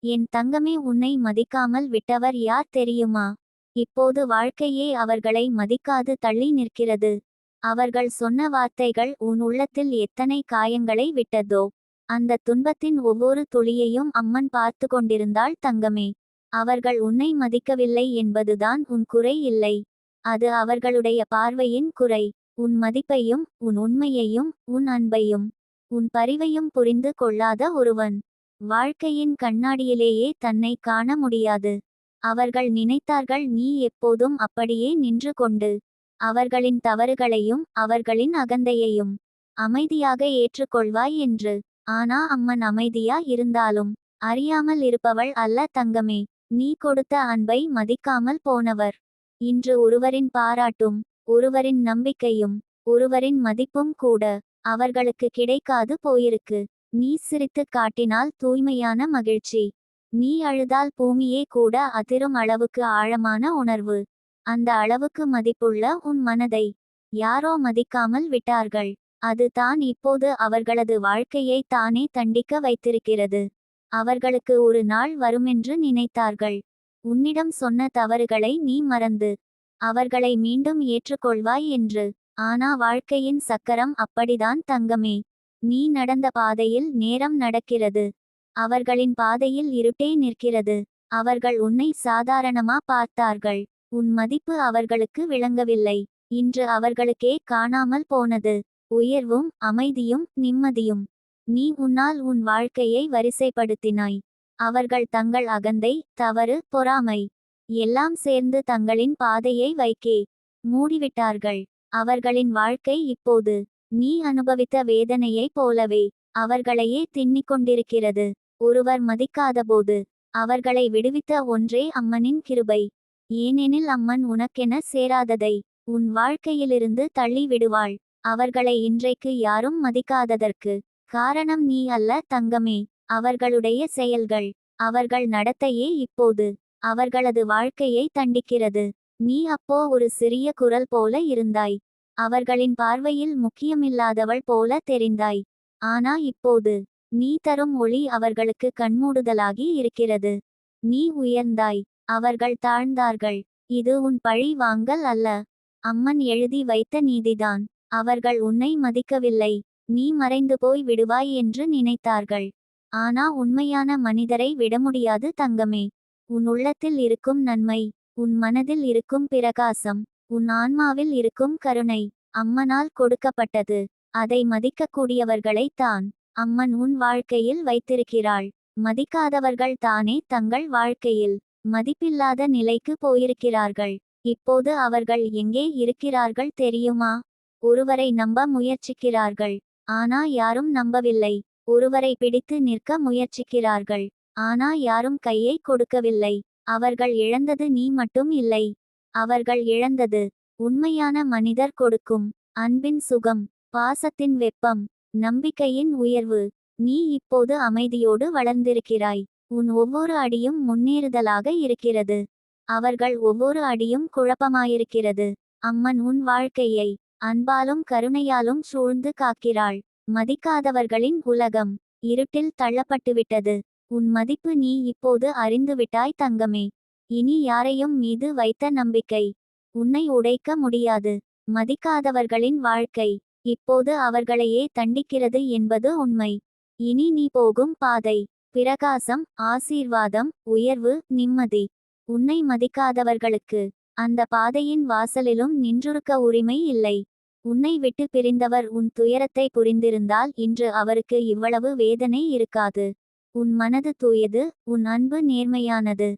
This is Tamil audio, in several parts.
என் தங்கமே, உன்னை மதிக்காமல் விட்டவர் யார் தெரியுமா? இப்போது வாழ்க்கையே அவர்களை மதிக்காது தள்ளி நிற்கிறது. அவர்கள் சொன்ன வார்த்தைகள் உன் உள்ளத்தில் எத்தனை காயங்களை விட்டதோ. அந்த துன்பத்தின் ஒவ்வொரு துளியையும் அம்மன் பார்த்து கொண்டிருந்தாள் தங்கமே. அவர்கள் உன்னை மதிக்கவில்லை என்பதுதான் உன் குறை இல்லை. அது அவர்களுடைய பார்வையின் குறை. உன் மதிப்பையும் உன் உண்மையையும் உன் அன்பையும் உன் பரிவையும் புரிந்து கொள்ளாத ஒருவன் வாழ்க்கையின் கண்ணாடியிலேயே தன்னை காண முடியாது. அவர்கள் நினைத்தார்கள் நீ எப்போதும் அப்படியே நின்று கொண்டு அவர்களின் தவறுகளையும் அவர்களின் அகந்தையையும் அமைதியாக ஏற்றுக்கொள்வாய் என்று. ஆனா அம்மன் அமைதியா இருந்தாலும் அறியாமல் இருப்பவள் அல்ல தங்கமே. நீ கொடுத்த அன்பை மதிக்காமல் போனவர் இன்று ஒருவரின் பாராட்டும் ஒருவரின் நம்பிக்கையும் ஒருவரின் மதிப்பும் கூட அவர்களுக்கு கிடைக்காது போயிருக்கு. நீ சிரித்து காட்டினால் தூய்மையான மகிழ்ச்சி. நீ அழுதால் பூமியே கூட அதிரும் அளவுக்கு ஆழமான உணர்வு. அந்த அளவுக்கு மதிப்புள்ள உன் மனதை யாரோ மதிக்காமல் விட்டார்கள். அது தான் இப்போது அவர்களது வாழ்க்கையை தானே தண்டிக்க வைத்திருக்கிறது. அவர்களுக்கு ஒரு நாள் வருமென்று நினைத்தார்கள். உன்னிடம் சொன்ன தவறுகளை நீ மறந்து அவர்களை மீண்டும் ஏற்றுக்கொள்வாய் என்று. ஆனா வாழ்க்கையின் சக்கரம் அப்படிதான் தங்கமே. நீ நடந்த பாதையில் நேரம் நடக்கிறது. அவர்களின் பாதையில் இருட்டே நிற்கிறது. அவர்கள் உன்னை சாதாரணமா பார்த்தார்கள். உன் மதிப்பு அவர்களுக்கு விளங்கவில்லை. இன்று அவர்களுக்கே காணாமல் போனது உயர்வும் அமைதியும் நிம்மதியும். நீ உன்னால் உன் வாழ்க்கையை வரிசைப்படுத்தினாய். அவர்கள் தங்கள் அகந்தை தவறு பொறாமை எல்லாம் சேர்ந்து தங்களின் பாதையை வைக்கே மூடிவிட்டார்கள். அவர்களின் வாழ்க்கை இப்போது நீ அனுபவித்த வேதனையைப் போலவே அவர்களையே தின்னிக்கொண்டிருக்கிறது. ஒருவர் மதிக்காதபோது அவர்களை விடுவித்த ஒன்றே அம்மனின் கிருபை. ஏனெனில் அம்மன் உனக்கென சேராததை உன் வாழ்க்கையிலிருந்து தள்ளி விடுவாள். அவர்களை இன்றைக்கு யாரும் மதிக்காததற்கு காரணம் நீ அல்ல தங்கமே. அவர்களுடைய செயல்கள் அவர்கள் நடத்தையே இப்போது அவர்களது வாழ்க்கையை தண்டிக்கிறது. நீ அப்போ ஒரு சிறிய குரல் போல இருந்தாய். அவர்களின் பார்வையில் முக்கியமில்லாதவள் போல தெரிந்தாய். ஆனா இப்போது நீ தரும் ஒளி அவர்களுக்கு கண்மூடுதலாகி இருக்கிறது. நீ உயர்ந்தாய், அவர்கள் தாழ்ந்தார்கள். இது உன் பழி வாங்கல் அல்ல, அம்மன் எழுதி வைத்த நீதிதான். அவர்கள் உன்னை மதிக்கவில்லை. நீ மறைந்து போய் விடுவாய் என்று நினைத்தார்கள். ஆனா உண்மையான மனிதரை விட முடியாது தங்கமே. உன் உள்ளத்தில் இருக்கும் நன்மை, உன் மனதில் இருக்கும் பிரகாசம், உன் ஆன்மாவில் இருக்கும் கருணை அம்மனால் கொடுக்கப்பட்டது. அதை மதிக்கக்கூடியவர்களை தான் அம்மன் உன் வாழ்க்கையில் வைத்திருக்கிறாள். மதிக்காதவர்கள் தானே தங்கள் வாழ்க்கையில் மதிப்பில்லாத நிலைக்கு போயிருக்கிறார்கள். இப்போது அவர்கள் எங்கே இருக்கிறார்கள் தெரியுமா? ஒருவரை நம்ப முயற்சிக்கிறார்கள், ஆனா யாரும் நம்பவில்லை. ஒருவரை பிடித்து நிற்க முயற்சிக்கிறார்கள், ஆனா யாரும் கையை கொடுக்கவில்லை. அவர்கள் இழந்தது நீ மட்டும் இல்லை. அவர்கள் இழந்தது உண்மையான மனிதர் கொடுக்கும் அன்பின் சுகம், பாசத்தின் வெப்பம், நம்பிக்கையின் உயர்வு. நீ இப்போது அமைதியோடு வளர்ந்திருக்கிறாய். உன் ஒவ்வொரு அடியும் முன்னேறுதலாக இருக்கிறது. அவர்கள் ஒவ்வொரு அடியும் குழப்பமாயிருக்கிறது. அம்மன் உன் வாழ்க்கையை அன்பாலும் கருணையாலும் சூழ்ந்து காக்கிறாள். மதிக்காதவர்களின் உலகம் இருட்டில் தள்ளப்பட்டுவிட்டது. உன் மதிப்பு நீ இப்போது அறிந்துவிட்டாய் தங்கமே. இனி யாரையும் மீது வைத்த நம்பிக்கை உன்னை உடைக்க முடியாது. மதிக்காதவர்களின் வாழ்க்கை இப்போது அவர்களையே தண்டிக்கிறது என்பது உண்மை. இனி நீ போகும் பாதை பிரகாசம், ஆசீர்வாதம், உயர்வு, நிம்மதி. உன்னை மதிக்காதவர்களுக்கு அந்த பாதையின் வாசலிலும் நின்றுருக்க உரிமை இல்லை. உன்னை விட்டு பிரிந்தவர் உன் துயரத்தை புரிந்திருந்தால் இன்று அவருக்கு இவ்வளவு வேதனை இருக்காது. உன் மனது தூயது, உன் அன்பு நேர்மையானது.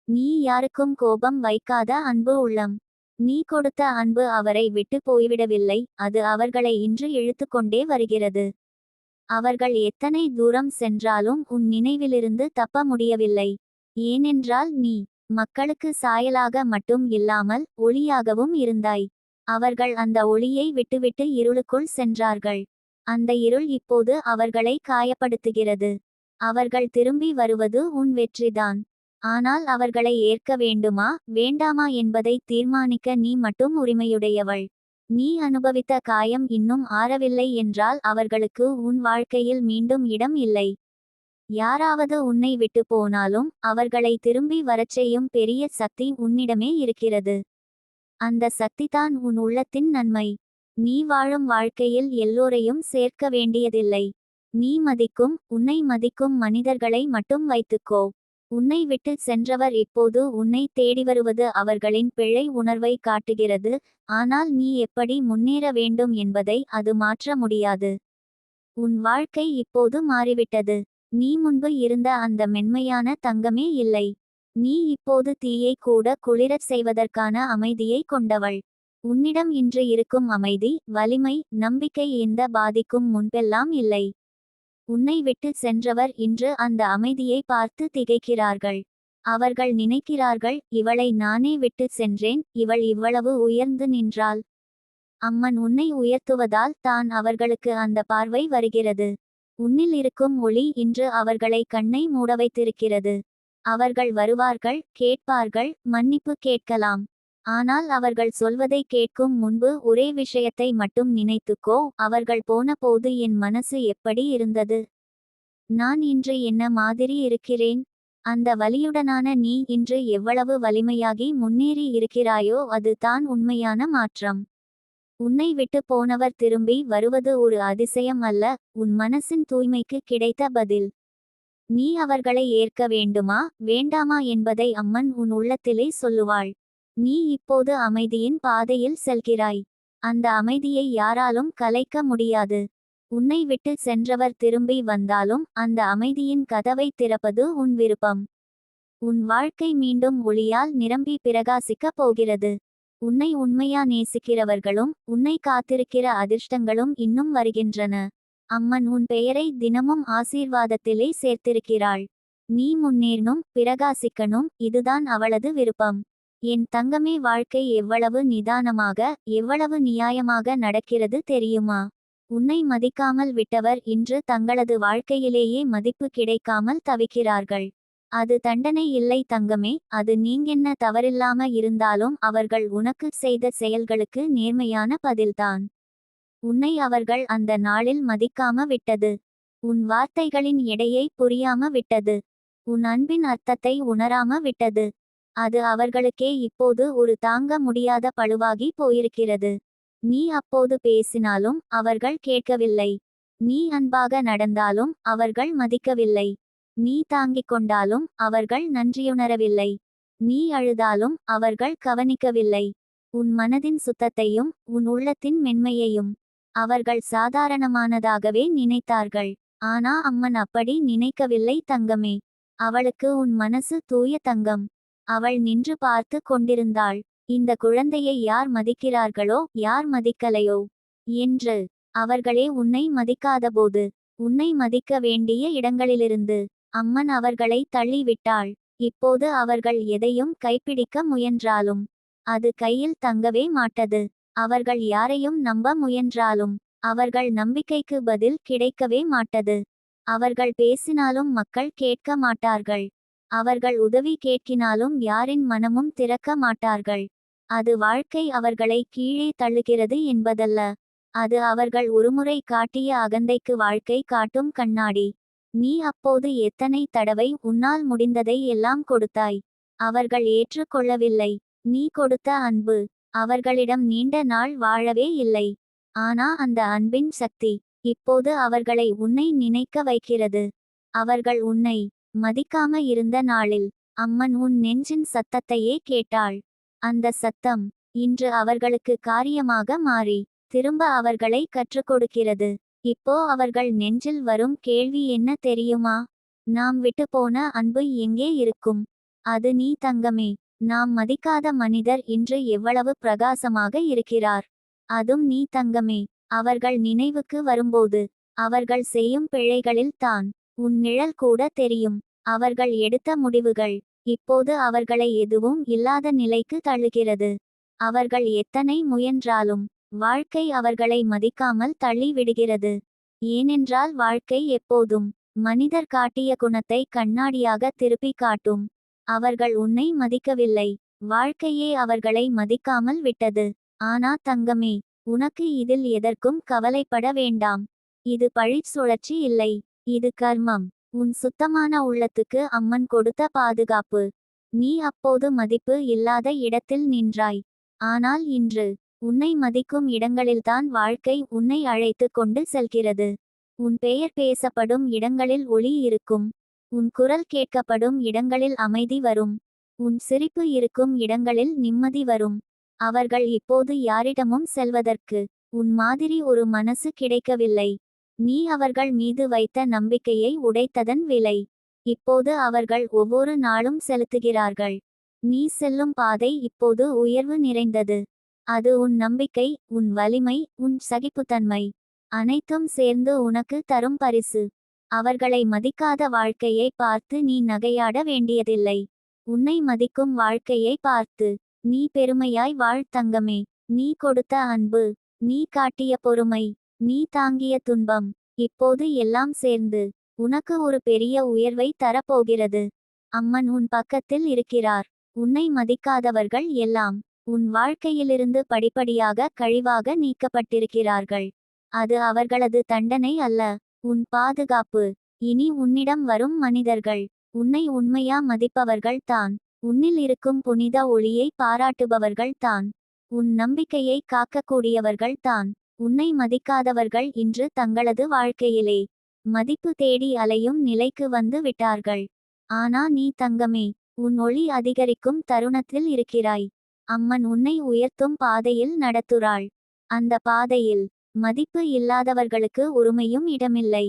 நீ யாருக்கும் கோபம் வைக்காத அன்பு உள்ளம். நீ கொடுத்த அன்பு அவரை விட்டு போய்விடவில்லை, அது அவர்களை இன்று இழுத்து கொண்டே வருகிறது. அவர்கள் எத்தனை தூரம் சென்றாலும் உன் நினைவிலிருந்து தப்ப முடியவில்லை. ஏனென்றால் நீ மக்களுக்கு சாயலாக மட்டும் இல்லாமல் ஒளியாகவும் இருந்தாய். அவர்கள் அந்த ஒளியை விட்டுவிட்டு இருளுக்குள் சென்றார்கள். அந்த இருள் இப்போது அவர்களை காயப்படுத்துகிறது. அவர்கள் திரும்பி வருவது உன் வெற்றிதான். ஆனால் அவர்களை ஏற்க வேண்டுமா வேண்டாமா என்பதை தீர்மானிக்க நீ மட்டும் உரிமையுடையவள். நீ அனுபவித்த காயம் இன்னும் ஆறவில்லை என்றால் அவர்களுக்கு உன் வாழ்க்கையில் மீண்டும் இடம் இல்லை. யாராவது உன்னை விட்டு போனாலும் அவர்களை திரும்பி வரச் செய்யும் பெரிய சக்தி உன்னிடமே இருக்கிறது. அந்த சக்திதான் உன் உள்ளத்தின் நன்மை. நீ வாழும் வாழ்க்கையில் எல்லோரையும் சேர்க்க வேண்டியதில்லை. நீ மதிக்கும் உன்னை மதிக்கும் மனிதர்களை மட்டும் வைத்துக்கோ. உன்னை விட்டு சென்றவர் இப்போது உன்னை தேடி வருவது அவர்களின் பிழை உணர்வை காட்டுகிறது. ஆனால் நீ எப்படி முன்னேற வேண்டும் என்பதை அது மாற்ற முடியாது. உன் வாழ்க்கை இப்போது மாறிவிட்டது. நீ முன்பு இருந்த அந்த மென்மையான தங்கமே இல்லை. நீ இப்போது தீயை கூட குளிரச் செய்வதற்கான அமைதியை கொண்டவள். உன்னிடம் இன்று இருக்கும் அமைதி, வலிமை, நம்பிக்கை எந்த பாதிக்கும் முன்பெல்லாம் இல்லை. உன்னை விட்டு சென்றவர் இன்று அந்த அமைதியை பார்த்து திகைக்கிறார்கள். அவர்கள் நினைக்கிறார்கள், இவளை நானே விட்டு சென்றேன், இவள் இவ்வளவு உயர்ந்து நின்றாள். அம்மன் உன்னை உயர்த்துவதால் தான் அவர்களுக்கு அந்த பார்வை வருகிறது. உன்னில் இருக்கும் ஒளி இன்று அவர்களை கண்ணை மூட வைத்திருக்கிறது. அவர்கள் வருவார்கள், கேட்பார்கள், மன்னிப்பு கேட்கலாம். ஆனால் அவர்கள் சொல்வதை கேட்கும் முன்பு ஒரே விஷயத்தை மட்டும் நினைத்துக்கோ, அவர்கள் போன போது என் மனசு எப்படி இருந்தது? நான் இன்று என்ன மாதிரி இருக்கிறேன்? அந்த வலியுடனான நீ இன்று எவ்வளவு வலிமையாகி முன்னேறி இருக்கிறாயோ அது தான் உண்மையான மாற்றம். உன்னை விட்டு போனவர் திரும்பி வருவது ஒரு அதிசயம் அல்ல, உன் மனசின் தூய்மைக்கு கிடைத்த பதில். நீ அவர்களை ஏற்க வேண்டுமா வேண்டாமா என்பதை அம்மன் உன் உள்ளத்திலே சொல்லுவாள். நீ இப்போது அமைதியின் பாதையில் செல்கிறாய். அந்த அமைதியை யாராலும் கலைக்க முடியாது. உன்னை விட்டு சென்றவர் திரும்பி வந்தாலும் அந்த அமைதியின் கதவை திறப்பது உன் விருப்பம். உன் வாழ்க்கை மீண்டும் ஒளியால் நிரம்பி பிரகாசிக்கப் போகிறது. உன்னை உண்மையா நேசிக்கிறவர்களும் உன்னை காத்திருக்கிற அதிர்ஷ்டங்களும் இன்னும் வருகின்றன. அம்மன் உன் பெயரை தினமும் ஆசீர்வாதத்திலே சேர்த்திருக்கிறாள். நீ முன்னேறணும், பிரகாசிக்கணும், இதுதான் அவளது விருப்பம். என் தங்கமே, வாழ்க்கை எவ்வளவு நிதானமாக, எவ்வளவு நியாயமாக நடக்கிறது தெரியுமா? உன்னை மதிக்காமல் விட்டவர் இன்று தங்களது வாழ்க்கையிலேயே மதிப்பு கிடைக்காமல் தவிக்கிறார்கள். அது தண்டனை இல்லை தங்கமே, அது நீங்கென்ன தவறில்லாம இருந்தாலும் அவர்கள் உனக்கு செய்த செயல்களுக்கு நேர்மையான பதில்தான். உன்னை அவர்கள் அந்த நாளில் மதிக்காம விட்டது. உன் வார்த்தைகளின் எடையை புரியாம விட்டது. உன் அன்பின் அர்த்தத்தை உணராம விட்டது. அது அவர்களுக்கே இப்போது ஒரு தாங்க முடியாத பழுவாகி போயிருக்கிறது. நீ அப்போது பேசினாலும் அவர்கள் கேட்கவில்லை. நீ அன்பாக நடந்தாலும் அவர்கள் மதிக்கவில்லை. நீ தாங்கிக் கொண்டாலும் அவர்கள் நன்றியுணரவில்லை. நீ அழுதாலும் அவர்கள் கவனிக்கவில்லை. உன் மனதின் சுத்தத்தையும் உன் உள்ளத்தின் மென்மையையும் அவர்கள் சாதாரணமானதாகவே நினைத்தார்கள். ஆனா அம்மன் அப்படி நினைக்கவில்லை தங்கமே. அவளுக்கு உன் மனசு தூய தங்கம். அவள் நின்று பார்த்து கொண்டிருந்தாள். இந்த குழந்தையை யார் மதிக்கிறார்களோ யார் மதிக்கலையோ என்று. அவர்களே உன்னை மதிக்காதபோது உன்னை மதிக்க வேண்டிய இடங்களிலிருந்து அம்மன் அவர்களை தள்ளிவிட்டாள். இப்போது அவர்கள் எதையும் கைப்பிடிக்க முயன்றாலும் அது கையில் தங்கவே மாட்டது. அவர்கள் யாரையும் நம்ப முயன்றாலும் அவர்கள் நம்பிக்கைக்கு பதில் கிடைக்கவே மாட்டது. அவர்கள் பேசினாலும் மக்கள் கேட்க மாட்டார்கள். அவர்கள் உதவி கேட்கினாலும் யாரின் மனமும் திறக்க மாட்டார்கள். அது வாழ்க்கை அவர்களை கீழே தள்ளுகிறது என்பதல்ல. அது அவர்கள் ஒருமுறை காட்டிய அகந்தைக்கு வாழ்க்கை காட்டும் கண்ணாடி. நீ அப்போது எத்தனை தடவை உன்னால் முடிந்ததை எல்லாம் கொடுத்தாய். அவர்கள் ஏற்றுக்கொள்ளவில்லை. நீ கொடுத்த அன்பு அவர்களிடம் நீண்ட நாள் வாழவே இல்லை. ஆனா அந்த அன்பின் சக்தி இப்போது அவர்களை உன்னை நினைக்க வைக்கிறது. அவர்கள் உன்னை மதிக்காம இருந்த நாளில் அம்மன் உன் நெஞ்சின் சத்தத்தையே கேட்டாள். அந்த சத்தம் இன்று அவர்களுக்கு காரியமாக மாறி திரும்ப அவர்களை கற்றுக் கொடுக்கிறது. இப்போ அவர்கள் நெஞ்சில் வரும் கேள்வி என்ன தெரியுமா? நாம் விட்டுப்போன அன்பு எங்கே இருக்கும்? அது நீ தங்கமே. நாம் மதிக்காத மனிதர் இன்று எவ்வளவு பிரகாசமாக இருக்கிறார். அதும் நீ தங்கமே. அவர்கள் நினைவுக்கு வரும்போது அவர்கள் செய்யும் பிழைகளில் தான் உன் நிழல் கூட தெரியும். அவர்கள் எடுத்த முடிவுகள் இப்போது அவர்களை எதுவும் இல்லாத நிலைக்கு தள்ளுகிறது. அவர்கள் எத்தனை முயன்றாலும் வாழ்க்கை அவர்களை மதிக்காமல் தள்ளி விடுகிறது. ஏனென்றால் வாழ்க்கை எப்போதும் மனிதர் காட்டிய குணத்தை கண்ணாடியாக திருப்பி காட்டும். அவர்கள் உன்னை மதிக்கவில்லை. வாழ்க்கையே அவர்களை மதிக்காமல் விட்டது. ஆனா தங்கமே, உனக்கு இதில் எதற்கும் கவலைப்பட வேண்டாம். இது பழிச் சுழற்சி இல்லை. இது கர்மம். உன் சுத்தமான உள்ளத்துக்கு அம்மன் கொடுத்த பாதுகாப்பு. நீ அப்போது மதிப்பு இல்லாத இடத்தில் நின்றாய். ஆனால் இன்று உன்னை மதிக்கும் இடங்களில்தான் வாழ்க்கை உன்னை அழைத்து கொண்டு செல்கிறது. உன் பெயர் பேசப்படும் இடங்களில் ஒளி இருக்கும். உன் குரல் கேட்கப்படும் இடங்களில் அமைதி வரும். உன் சிரிப்பு இருக்கும் இடங்களில் நிம்மதி வரும். அவர்கள் இப்போது யாரிடமும் செல்வதற்கு உன் மாதிரி ஒரு மனசு கிடைக்கவில்லை. நீ அவர்கள் மீது வைத்த நம்பிக்கையை உடைத்ததன் விலை. இப்போது அவர்கள் ஒவ்வொரு நாளும் செலுத்துகிறார்கள். நீ செல்லும் பாதை இப்போது உயர்வு நிறைந்தது. அது உன் நம்பிக்கை, உன் வலிமை, உன் சகிப்புத்தன்மை அனைத்தும் சேர்ந்து உனக்கு தரும் பரிசு. அவர்களை மதிக்காத வாழ்க்கையை பார்த்து நீ நகையாட வேண்டியதில்லை. உன்னை மதிக்கும் வாழ்க்கையை பார்த்து நீ பெருமையாய் வாழ் தங்கமே. நீ கொடுத்த அன்பு, நீ காட்டிய பொறுமை, நீ தாங்கிய துன்பம், இப்போது எல்லாம் சேர்ந்து உனக்கு ஒரு பெரிய உயர்வை தரப்போகிறது. அம்மன் உன் பக்கத்தில் இருக்கிறார். உன்னை மதிக்காதவர்கள் எல்லாம் உன் வாழ்க்கையிலிருந்து படிப்படியாக கழிவாக நீக்கப்பட்டிருக்கிறார்கள். அது அவர்களது தண்டனை அல்ல, உன் பாதுகாப்பு. இனி உன்னிடம் வரும் மனிதர்கள் உன்னை உண்மையா மதிப்பவர்கள் தான். உன்னில் இருக்கும் புனித ஒளியை பாராட்டுபவர்கள் தான். உன் நம்பிக்கையை காக்கக்கூடியவர்கள் தான். உன்னை மதிக்காதவர்கள் இன்று தங்களது வாழ்க்கையிலே மதிப்பு தேடி அலையும் நிலைக்கு வந்து விட்டார்கள். ஆனா நீ தங்கமே, உன் ஒளி அதிகரிக்கும் தருணத்தில் இருக்கிறாய். அம்மன் உன்னை உயர்த்தும் பாதையில் நடத்துறாள். அந்த பாதையில் மதிப்பு இல்லாதவர்களுக்கு உரிமையும் இடமில்லை.